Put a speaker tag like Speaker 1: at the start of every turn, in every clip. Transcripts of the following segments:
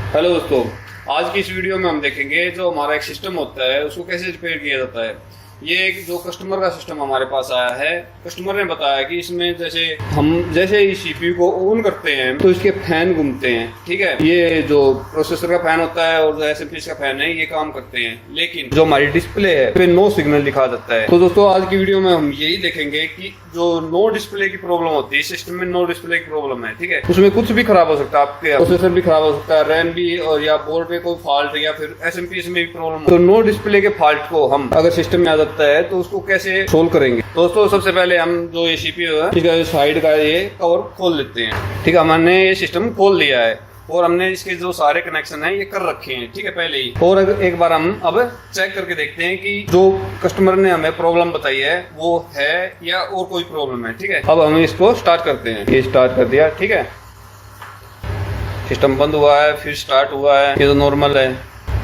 Speaker 1: Hello दोस्तों, आज की इस वीडियो में हम देखेंगे जो हमारा एक सिस्टम होता है उसको कैसे रिपेयर किया जाता है। ये एक जो कस्टमर का सिस्टम हमारे पास आया है, कस्टमर ने बताया कि इसमें जैसे ही सीपीयू को ऑन करते हैं तो इसके फैन घूमते हैं। ठीक है, ये जो प्रोसेसर का फैन होता है और जो एसएमपी का फैन है ये काम करते हैं, लेकिन जो हमारी डिस्प्ले है पे नो सिग्नल दिखा जाता है। तो दोस्तों आज की वीडियो में हम यही देखेंगे कि जो नो डिस्प्ले की प्रॉब्लम होती है, सिस्टम में नो डिस्प्ले की प्रॉब्लम है, ठीक है, उसमें कुछ भी खराब हो सकता है, आपके प्रोसेसर भी खराब हो सकता है, रैम भी, और या बोर्ड पे कोई फॉल्ट या फिर एसएमपी में भी प्रॉब्लम। तो नो डिस्प्ले के फॉल्ट को हम अगर सिस्टम में आ जाता है तो उसको कैसे सोल्व करेंगे। दोस्तों सबसे पहले हम जो ये सीपीयू है, ठीक है, साइड का ये कवर खोल लेते हैं। ठीक है, हमने ये सिस्टम खोल लिया है और हमने इसके जो सारे कनेक्शन है ये कर रखे हैं, ठीक है, पहले ही। और एक बार हम अब चेक करके देखते हैं कि जो कस्टमर ने हमें प्रॉब्लम बताई है वो है या और कोई प्रॉब्लम है। ठीक है, अब हम इसको स्टार्ट करते हैं। ये स्टार्ट कर दिया, ठीक है, सिस्टम बंद हुआ है, फिर स्टार्ट हुआ है। ये तो नॉर्मल है।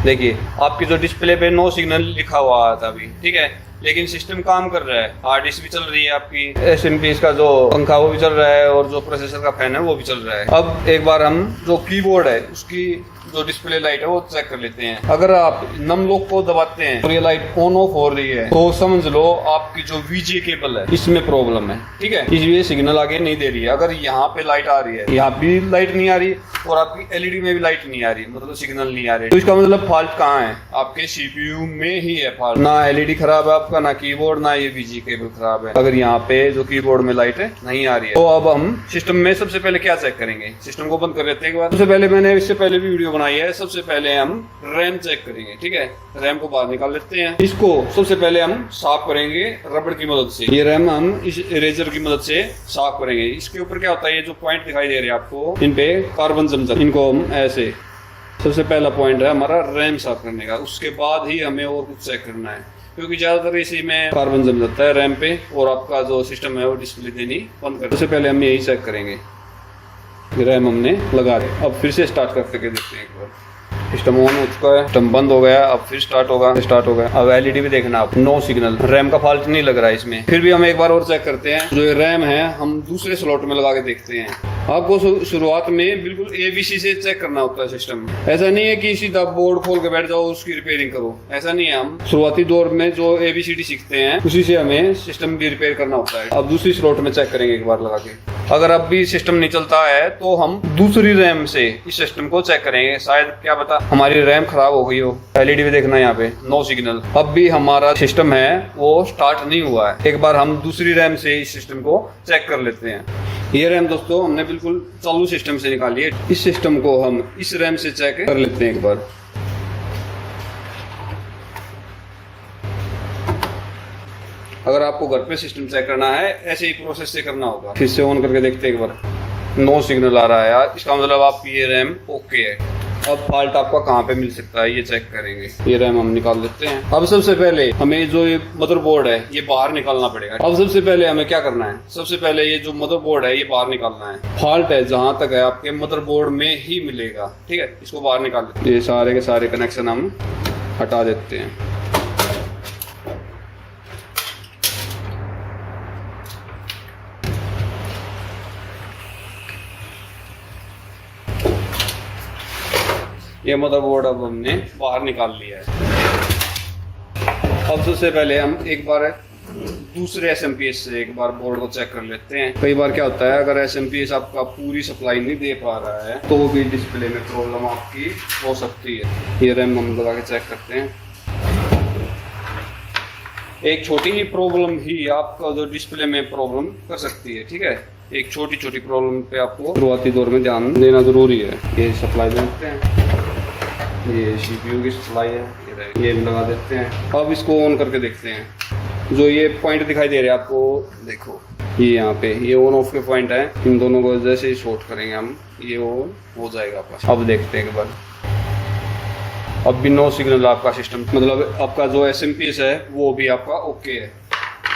Speaker 1: देखिए आपकी जो डिस्प्ले पे नो सिग्नल लिखा हुआ था अभी, ठीक है, लेकिन सिस्टम काम कर रहा है, हार्ड डिस्क भी चल रही है, आपकी एसएमपी का जो पंखा वो भी चल रहा है और जो प्रोसेसर का फैन है वो भी चल रहा है। अब एक बार हम जो कीबोर्ड है उसकी जो डिस्प्ले लाइट है वो चेक कर लेते हैं। अगर आप नम लॉक को दबाते हैं और ये लाइट ऑन ऑफ हो रही है तो समझ लो आपकी जो वीजे केबल है इसमें प्रॉब्लम है, ठीक है, इसलिए सिग्नल आगे नहीं दे रही है। अगर यहाँ पे लाइट आ रही है, यहाँ भी लाइट नहीं आ रही और आपकी एलईडी में भी लाइट नहीं आ रही, मतलब सिग्नल नहीं आ रही, तो इसका मतलब फॉल्ट कहाँ है? आपके सीपीयू में ही है फॉल्ट। ना एलईडी खराब है आपका, ना कीबोर्ड, ना ये वीजे केबल खराब है। अगर यहाँ पे जो कीबोर्ड में लाइट है नहीं आ रही है तो अब हम सिस्टम में सबसे पहले क्या चेक करेंगे, सिस्टम को बंद कर लेते हैं एक बार। सबसे पहले मैंने इससे पहले भी वीडियो बनाई है, सबसे पहले हम रैम चेक करेंगे। ठीक है, रैम को बाहर निकाल लेते हैं। इसको सबसे पहले हम साफ करेंगे रबड़ की मदद से। ये रैम हम इस इरेजर की मदद से साफ करेंगे। इसके ऊपर क्या होता है, ये जो पॉइंट दिखाई दे रहे हैं आपको, इन पे कार्बन जम जाता है, इनको हम ऐसे, सबसे पहला पॉइंट है हमारा रैम साफ करने का। उसके बाद ही हमें और कुछ चेक करना है, क्योंकि ज्यादातर इसी में कार्बन जम जाता है रैम पे और आपका जो सिस्टम है वो डिस्प्ले देनी बंद कर। सबसे पहले हम यही चेक करेंगे। रैम हमने लगा दिया, अब फिर से स्टार्ट करके देखते हैं एक बार। सिस्टम ऑन हो चुका है, सिस्टम बंद हो गया, अब फिर स्टार्ट होगा, स्टार्ट हो गया। अब एलईडी भी देखना आप, नो सिग्नल, रैम का फॉल्ट नहीं लग रहा है इसमें। फिर भी हम एक बार और चेक करते हैं। जो ये रैम है हम दूसरे स्लॉट में लगा के देखते हैं। आपको शुरुआत में बिल्कुल एबीसी से चेक करना होता है सिस्टम। ऐसा नहीं है कि सीधा बोर्ड खोल के बैठ जाओ उसकी रिपेयरिंग करो, ऐसा नहीं है। हम शुरुआती दौर में जो एबीसीडी सीखते हैं उसी से हमें सिस्टम भी रिपेयर करना होता है। अब दूसरी स्लॉट में चेक करेंगे एक बार लगा के। अगर अब भी सिस्टम नहीं चलता है तो हम दूसरी रैम से इस सिस्टम को चेक करेंगे, शायद क्या पता हमारी रैम खराब हो गई हो। एलईडी भी देखना है यहाँ पे, नो सिग्नल। अब भी हमारा सिस्टम है वो स्टार्ट नहीं हुआ है। एक बार हम दूसरी रैम से इस सिस्टम को चेक कर लेते हैं। ये रैम दोस्तों हमने बिल्कुल चालू सिस्टम से निकाली है। इस सिस्टम को हम इस रैम से चेक कर लेते हैं एक बार। अगर आपको घर पे सिस्टम चेक करना है ऐसे ही प्रोसेस से करना होगा। फिर से ऑन करके देखते हैं एक बार, नो सिग्नल आ रहा है यार, इसका मतलब आपकी ये रैम ओके है। अब फॉल्ट आपका कहाँ पे मिल सकता है ये चेक करेंगे। ये रैम हम निकाल लेते हैं। अब सबसे पहले हमें जो ये मदरबोर्ड है ये बाहर निकालना पड़ेगा। अब सबसे पहले हमें क्या करना है, सबसे पहले ये जो मदरबोर्ड है ये बाहर निकालना है। फॉल्ट है जहां तक है आपके मदरबोर्ड में ही मिलेगा, ठीक है, इसको बाहर निकाल लेते हैं। ये सारे के सारे कनेक्शन हम हटा देते हैं। ये मदरबोर्ड अब हमने बाहर निकाल लिया है। अब सबसे पहले हम एक बार दूसरे एसएमपीएस से एक बार बोर्ड को चेक कर लेते हैं। कई बार क्या होता है, अगर एसएमपीएस आपका पूरी सप्लाई नहीं दे पा रहा है तो भी डिस्प्ले में प्रॉब्लम आपकी हो सकती है। ये रैम हम लगा के चेक करते हैं। एक छोटी ही प्रॉब्लम ही आपका जो डिस्प्ले में प्रॉब्लम कर सकती है, ठीक है। एक छोटी छोटी प्रॉब्लम पे आपको शुरुआती दौर में ध्यान देना जरूरी है। ये सप्लाई देते हैं, ये सीपीयू की सप्लाई है, ये लगा देते हैं। अब इसको ऑन करके देखते हैं। जो ये पॉइंट दिखाई दे रहे हैं आपको, देखो ये यहाँ पे ये ऑन ऑफ के पॉइंट है। इन दोनों को जैसे ही शॉर्ट करेंगे हम, ये ऑन हो जाएगा आपका। अब देखते हैं एक बार, अब भी नो सिग्नल आपका सिस्टम, मतलब आपका जो एसएमपीएस है वो भी आपका ओके है।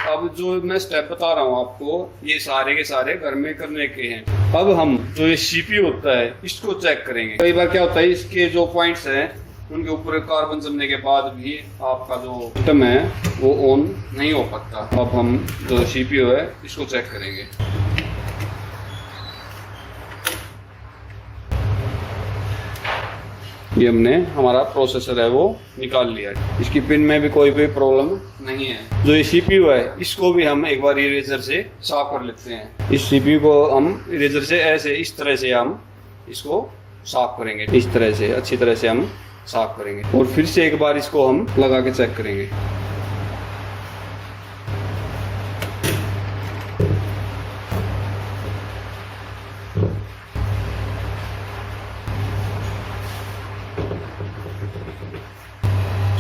Speaker 1: अब जो मैं स्टेप बता रहा हूँ आपको ये सारे के सारे घर में करने के हैं। अब हम जो ये सीपीयू होता है इसको चेक करेंगे। कई बार क्या होता है, इसके जो पॉइंट्स हैं उनके ऊपर कार्बन जमने के बाद भी आपका जो सिस्टम है वो ऑन नहीं हो पाता। अब हम जो सीपीयू है इसको चेक करेंगे। ये हमने हमारा प्रोसेसर है वो निकाल लिया है। इसकी पिन में भी कोई भी प्रॉब्लम नहीं है। जो ये CPU है इसको भी हम एक बार इरेजर से साफ कर लेते हैं। इस CPU को हम इरेजर से ऐसे इस तरह से हम इसको साफ करेंगे, इस तरह से अच्छी तरह से हम साफ करेंगे और फिर से एक बार इसको हम लगा के चेक करेंगे।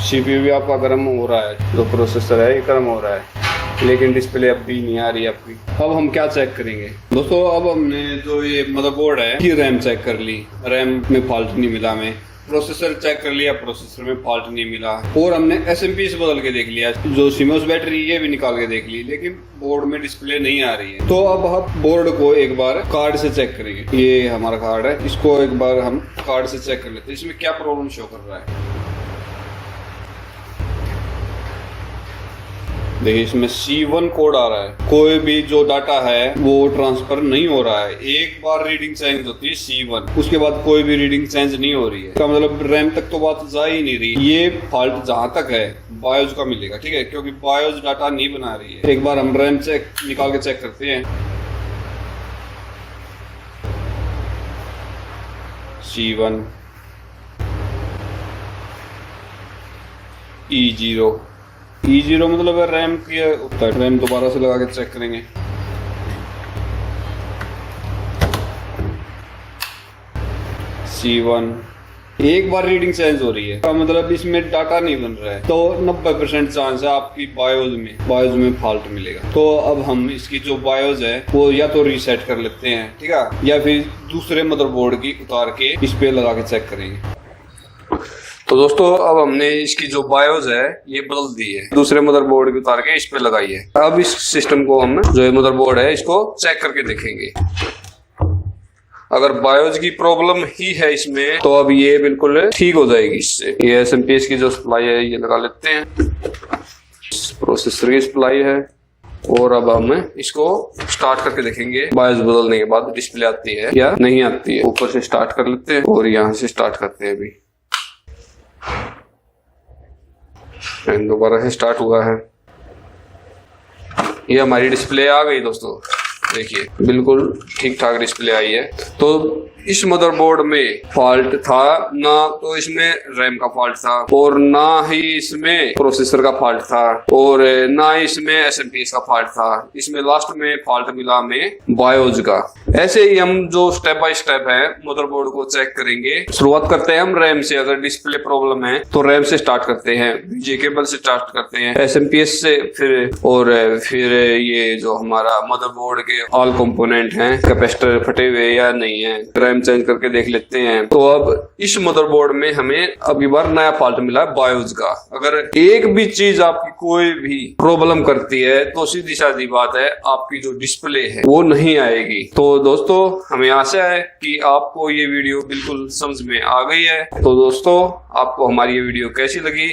Speaker 1: CPU भी आपका गर्म हो रहा है, जो प्रोसेसर है ये गर्म हो रहा है, लेकिन डिस्प्ले अब भी नहीं आ रही आपकी। अब हम क्या चेक करेंगे दोस्तों, अब हमने जो ये मदरबोर्ड है की रैम चेक कर ली, रैम में फॉल्ट नहीं मिला हमें। प्रोसेसर चेक कर लिया, प्रोसेसर में फॉल्ट नहीं मिला। और हमने SMPS बदल के देख लिया, जो CMOS बैटरी ये भी निकाल के देख ली, लेकिन बोर्ड में डिस्प्ले नहीं आ रही है। तो अब हम बोर्ड को एक बार कार्ड से चेक करेंगे। ये हमारा कार्ड है, इसको एक बार हम कार्ड से चेक कर लेते हैं इसमें क्या प्रॉब्लम शो कर रहा है। देखिए इसमें C1 कोड आ रहा है, कोई भी जो डाटा है वो ट्रांसफर नहीं हो रहा है। एक बार रीडिंग चेंज होती है C1, उसके बाद कोई भी रीडिंग चेंज नहीं हो रही है। इसका मतलब रैम तक तो बात जा ही नहीं रही। ये फॉल्ट जहां तक है बायोस का मिलेगा, ठीक है, क्योंकि बायोस डाटा नहीं बना रही है। एक बार हम रैम चेक निकाल के चेक करते हैं। C1 E0 मतलब रैम की रैम दोबारा से लगा के चेक करेंगे। C1 एक बार रीडिंग चेंज हो रही है, तो मतलब इसमें डाटा नहीं बन रहा है, तो 90% चांस है आपकी बायोस में फॉल्ट मिलेगा। तो अब हम इसकी जो बायोस है वो या तो रीसेट कर लेते हैं, ठीक है, या फिर दूसरे मदरबोर्ड की उतार के इस पे लगा के चेक करेंगे। तो दोस्तों अब हमने इसकी जो बायोस है ये बदल दी है, दूसरे मदरबोर्ड की उतार के इस पे लगाई है। अब इस सिस्टम को हम जो मदरबोर्ड है इसको चेक करके देखेंगे। अगर बायोस की प्रॉब्लम ही है इसमें तो अब ये बिल्कुल ठीक हो जाएगी इससे। ये SMPS की जो सप्लाई है ये लगा लेते हैं, प्रोसेसर की सप्लाई है। और अब हम इसको स्टार्ट करके देखेंगे बायोस बदलने के बाद डिस्प्ले आती है या नहीं आती है। ऊपर से स्टार्ट कर लेते हैं और यहाँ से स्टार्ट करते हैं। अभी दोबारा से स्टार्ट हुआ है, ये हमारी डिस्प्ले आ गई दोस्तों। देखिए बिल्कुल ठीक ठाक डिस्प्ले आई है। तो इस मदरबोर्ड में फॉल्ट था ना, तो इसमें रैम का फॉल्ट था, और ना ही इसमें प्रोसेसर का फॉल्ट था, और ना ही इसमें SMPS का फॉल्ट था। इसमें लास्ट में फॉल्ट मिला हमें बायोस का। ऐसे ही हम जो स्टेप बाय स्टेप है मदरबोर्ड को चेक करेंगे। शुरुआत करते हैं हम रैम से। अगर डिस्प्ले प्रॉब्लम है तो रैम से स्टार्ट करते हैं, VGA केबल से स्टार्ट करते हैं, SMPS से, फिर ये जो हमारा मदरबोर्ड के ऑल कंपोनेंट हैं, कैपेसिटर फटे हुए या नहीं है, रैम चेंज करके देख लेते हैं। तो अब इस मदरबोर्ड में हमें अब ये बार नया फॉल्ट मिला है बायोस का। अगर एक भी चीज आपकी कोई भी प्रॉब्लम करती है तो सीधी सादी बात है आपकी जो डिस्प्ले है वो नहीं आएगी। तो दोस्तों हमें आशा है कि आपको ये वीडियो बिल्कुल समझ में आ गई है। तो दोस्तों आपको हमारी ये वीडियो कैसी लगी